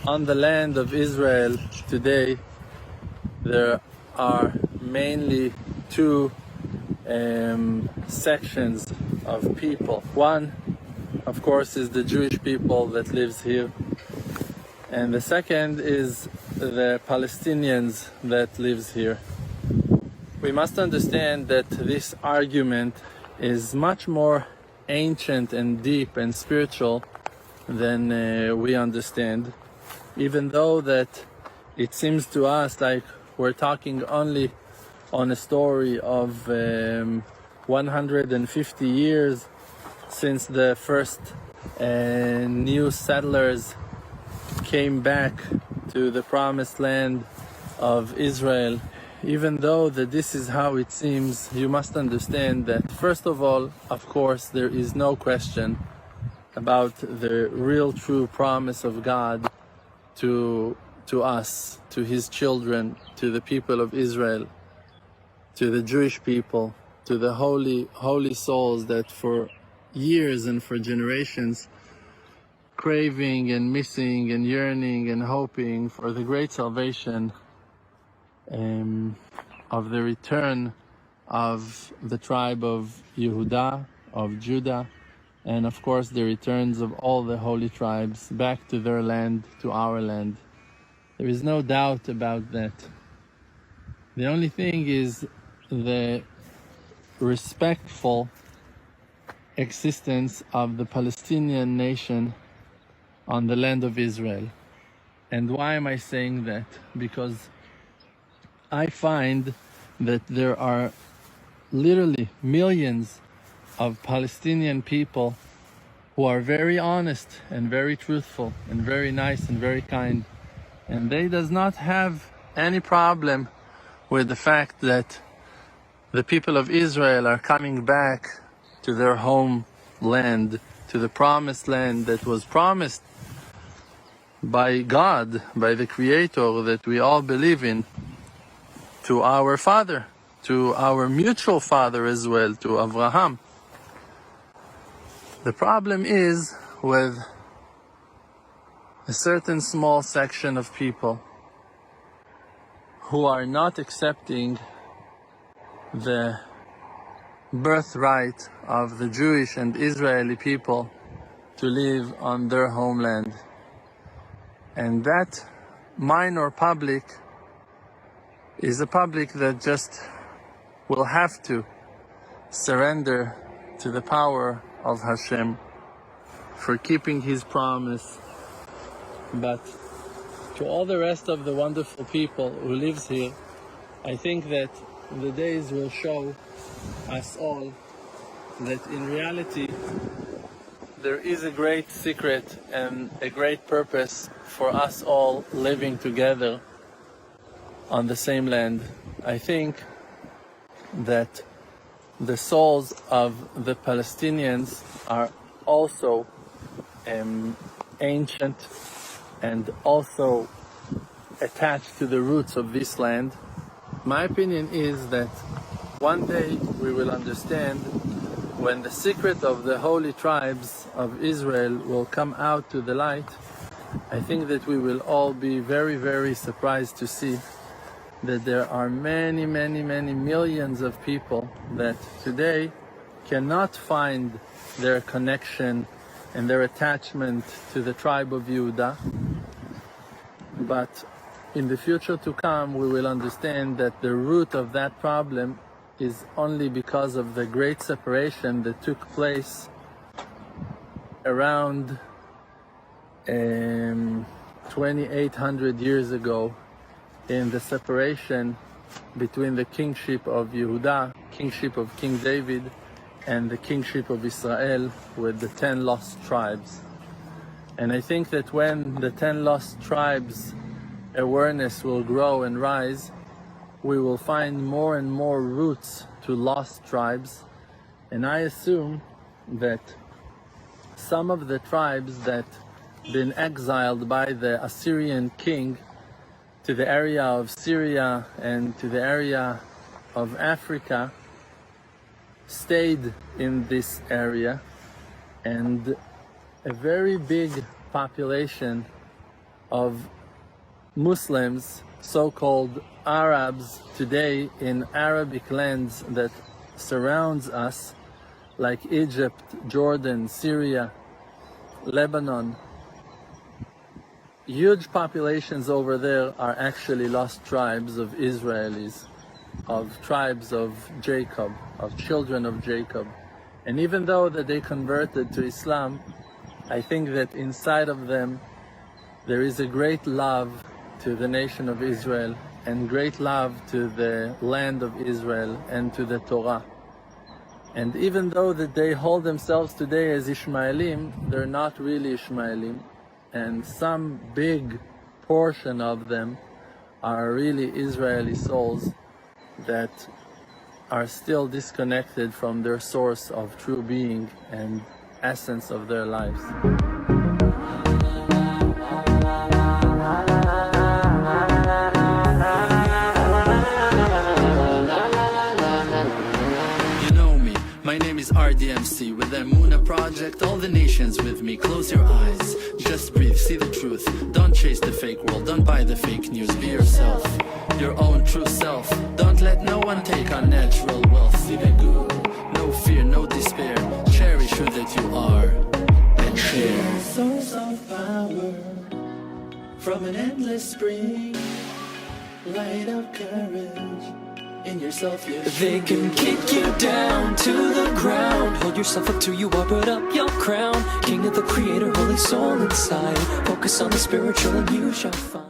On the land of Israel today, there are mainly two sections of people. One, of course, is the Jewish people that lives here, and the second is the Palestinians that lives here. We must understand that this argument is much more ancient and deep and spiritual than we understand, even though that it seems to us like we're talking only on a story of 150 years since the first new settlers came back to the promised land of Israel. Even though that this is how it seems, you must understand that first of all, of course, there is no question about the real true promise of God to us, to his children, to the people of Israel, to the Jewish people, to the holy souls that for years and for generations craving and missing and yearning and hoping for the great salvation of the return of the tribe of Yehuda, of Judah, and of course the returns of all the holy tribes back to their land, to our land. There is no doubt about that. The only thing is the respectful existence of the Palestinian nation on the land of Israel. And why am I saying that? Because I find that there are literally millions of Palestinian people who are very honest and very truthful and very nice and very kind, and they does not have any problem with the fact that the people of Israel are coming back to their homeland, to the promised land that was promised by God, by the Creator that we all believe in, to our father, to our mutual father as well, to Abraham. The problem is with a certain small section of people who are not accepting the birthright of the Jewish and Israeli people to live on their homeland. And that minor public is a public that just will have to surrender to the power of Hashem for keeping his promise. But to all the rest of the wonderful people who lives here, I think that the days will show us all that in reality there is a great secret and a great purpose for us all living together on the same land. I think that the souls of the Palestinians are also ancient and also attached to the roots of this land. My opinion is that one day we will understand, when the secret of the holy tribes of Israel will come out to the light. I think that we will all be very, very surprised to see that there are many, many, many millions of people that today cannot find their connection and their attachment to the tribe of Yehuda. But in the future to come, we will understand that the root of that problem is only because of the great separation that took place around 2,800 years ago, in the separation between the kingship of Yehuda, kingship of King David, and the kingship of Israel with the 10 lost tribes. And I think that when the 10 lost tribes awareness will grow and rise, we will find more and more roots to lost tribes. And I assume that some of the tribes that been exiled by the Assyrian king to the area of Syria and to the area of Africa stayed in this area, and a very big population of Muslims, so-called Arabs today in Arabic lands that surrounds us, like Egypt, Jordan, Syria, Lebanon. Huge populations over there are actually lost tribes of Israelis, of tribes of Jacob, of children of Jacob. And even though that they converted to Islam, I think that inside of them there is a great love to the nation of Israel and great love to the land of Israel and to the Torah. And even though that they hold themselves today as Ishmaelim, they're not really Ishmaelim. And some big portion of them are really Israeli souls that are still disconnected from their source of true being and essence of their lives. My name is RDMC with the Muna Project, all the nations with me. Close your eyes, just breathe, see the truth. Don't chase the fake world, don't buy the fake news. Be yourself, your own true self. Don't let no one take our natural wealth. See the good, no fear, no despair. Cherish who that you are and share. Source of power from an endless spring. Light of courage in yourself, yes. They can kick you down to the ground. Hold yourself up till you are, put up your crown. King of the Creator, holy soul inside. Focus on the spiritual and you shall find.